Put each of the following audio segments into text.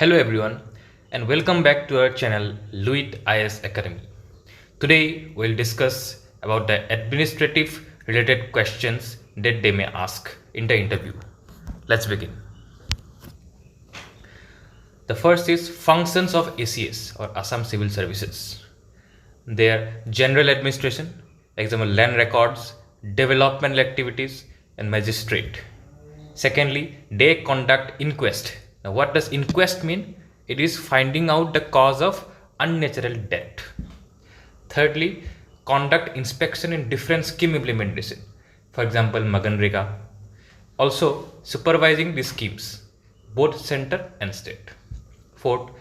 Hello everyone and welcome back to our channel LuitIAS Academy. Today we'll discuss about the administrative related questions that they may ask in the interview. Let's begin. The first is functions of ACS or Assam Civil Services. Their general administration, example land records, developmental activities and magistrate. Secondly, they conduct inquest. Now what does inquest mean? It is finding out the cause of unnatural death. Thirdly, conduct inspection in different scheme implementation. For example, Maganrega. Also supervising the schemes, both center and state. Fourth,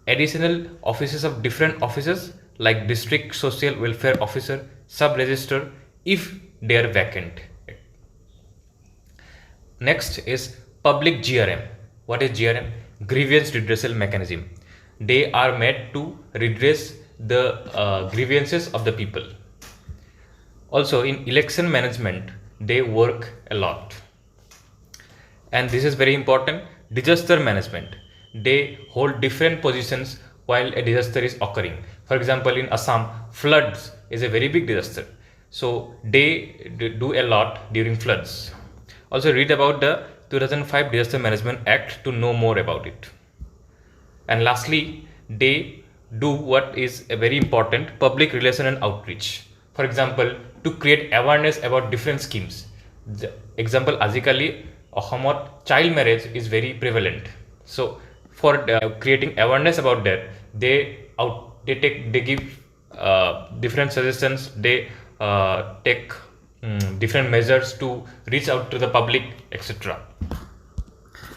additional offices of different officers like district social welfare officer, sub-register if they are vacant. Next is public GRM. What is GRM? Grievance redressal mechanism. They are made to redress the grievances of the people. Also in election management, they work a lot. And this is very important, disaster management. They hold different positions while a disaster is occurring. For example, in Assam, floods is a very big disaster. So they do a lot during floods. Also read about the 2005 Disaster Management Act to know more about it. And lastly, they do what is a very important, public relation and outreach. For example, to create awareness about different schemes. The example, azikali Assamot child marriage is very prevalent. So for creating awareness about that, they give different suggestions. They take different measures to reach out to the public, etc.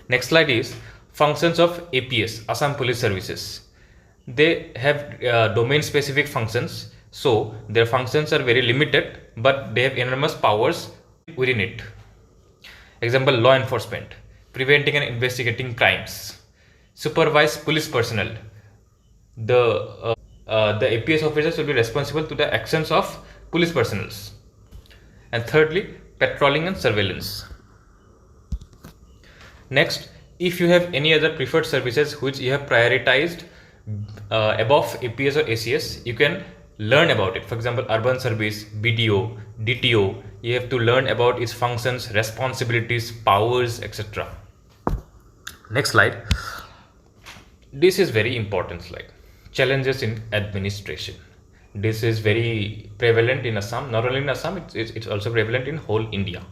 Next slide is functions of APS, Assam Police Services. They have domain specific functions, so their functions are very limited, but they have enormous powers within it. Example, law enforcement, preventing and investigating crimes, supervise police personnel. The APS officers will be responsible to the actions of police personnel. And thirdly, patrolling and surveillance. Next, if you have any other preferred services which you have prioritized above APS or ACS, you can learn about it. For example, urban service, BDO, DTO, you have to learn about its functions, responsibilities, powers, etc. Next slide. This is very important slide. Challenges in administration. This is very prevalent in Assam. Not only in Assam, it's also prevalent in whole India.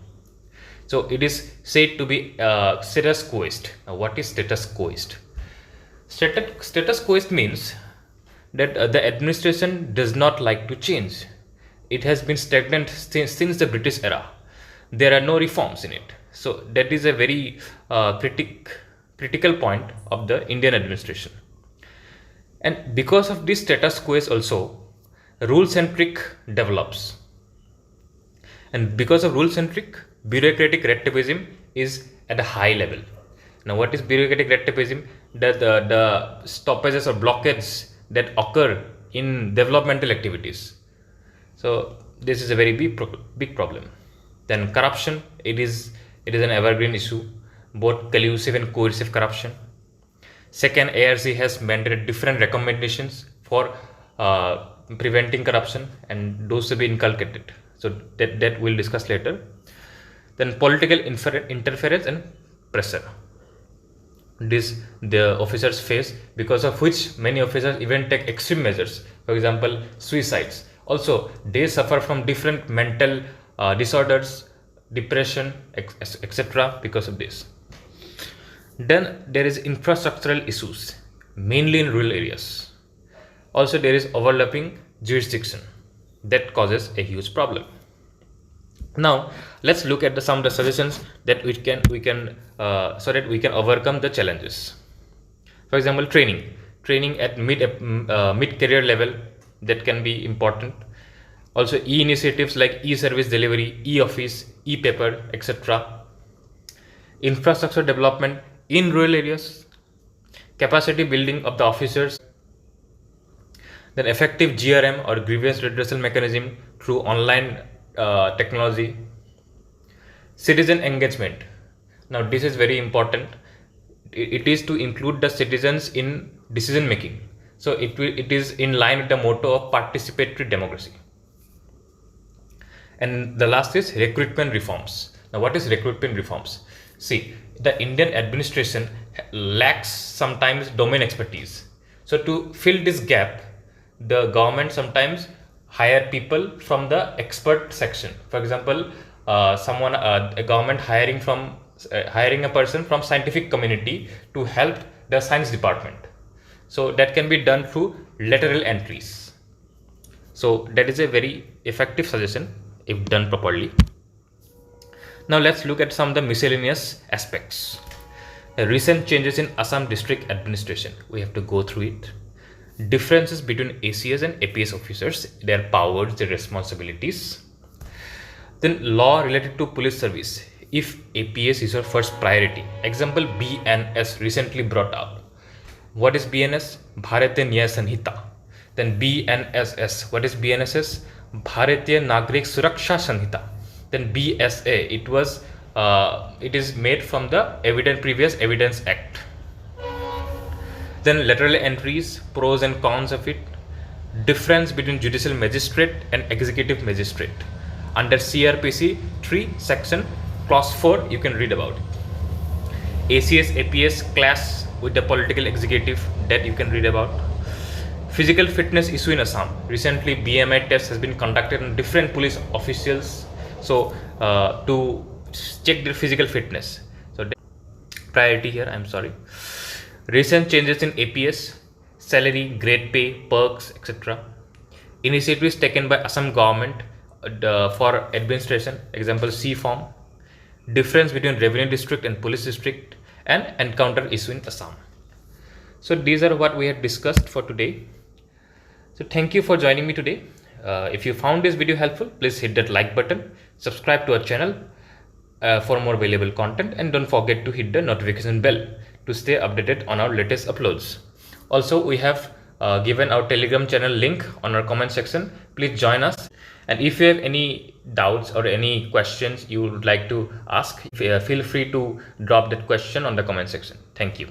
So it is said to be status quoist. Now what is status quoist? Status quoist means that the administration does not like to change. It has been stagnant since the British era. There are no reforms in it. So that is a very critical point of the Indian administration. And because of this status quoist also, rule-centric develops. And because of rule-centric, bureaucratic red tapeism is at a high level. Now what is bureaucratic red tapeism? The stoppages or blockades that occur in developmental activities. So this is a very big problem. Then corruption, it is an evergreen issue, both collusive and coercive corruption. Second, ARC has mandated different recommendations for preventing corruption, and those will be inculcated. So that we'll discuss later. Then political interference and pressure. This the officers face, because of which many officers even take extreme measures. For example, suicides. Also, they suffer from different mental disorders, depression, etc. because of this. Then there is infrastructural issues, mainly in rural areas. Also, there is overlapping jurisdiction that causes a huge problem. Now, let's look at some of the suggestions that we can so that we can overcome the challenges. For example, training at mid-career level, that can be important. Also, e-initiatives like e-service delivery, e-office, e-paper, etc. Infrastructure development in rural areas, capacity building of the officers. Then effective GRM or grievance redressal mechanism through online technology. Citizen engagement. Now this is very important. it is to include the citizens in decision making. So it is in line with the motto of participatory democracy. And the last is recruitment reforms. Now, what is recruitment reforms? See, the Indian administration lacks sometimes domain expertise. So to fill this gap, the government sometimes hire people from the expert section. For example, a government hiring a person from scientific community to help the science department. So that can be done through lateral entries. So that is a very effective suggestion if done properly. Now let's look at some of the miscellaneous aspects. The recent changes in Assam district administration, we have to go through it. Differences between ACS and APS officers, their powers, their responsibilities. Then law related to police service. If APS is your first priority, example BNS recently brought out. What is BNS? Bharatiya Nyaya Sanhita. Then BNSS. What is BNSS? Bharatiya Nagrik Suraksha Sanhita. Then BSA. It is made from the Previous Evidence Act. Then lateral entries, pros and cons of it. Difference between judicial magistrate and executive magistrate. Under CRPC 3 section clause 4 you can read about it. ACS APS clash with the political executive, that you can read about. Physical fitness issue in Assam. Recently BMI test has been conducted on different police officials, so to check their physical fitness. So priority here, I'm sorry. Recent changes in APS, salary, grade pay, perks, etc. Initiatives taken by Assam government for administration, example C form. Difference between revenue district and police district, and encounter issue in Assam. So these are what we have discussed for today. So thank you for joining me today. If you found this video helpful, please hit that like button, subscribe to our channel for more valuable content, and don't forget to hit the notification bell to stay updated on our latest uploads. Also, we have given our Telegram channel link on our comment section. Please join us. And if you have any doubts or any questions you would like to ask, feel free to drop that question on the comment section. Thank you.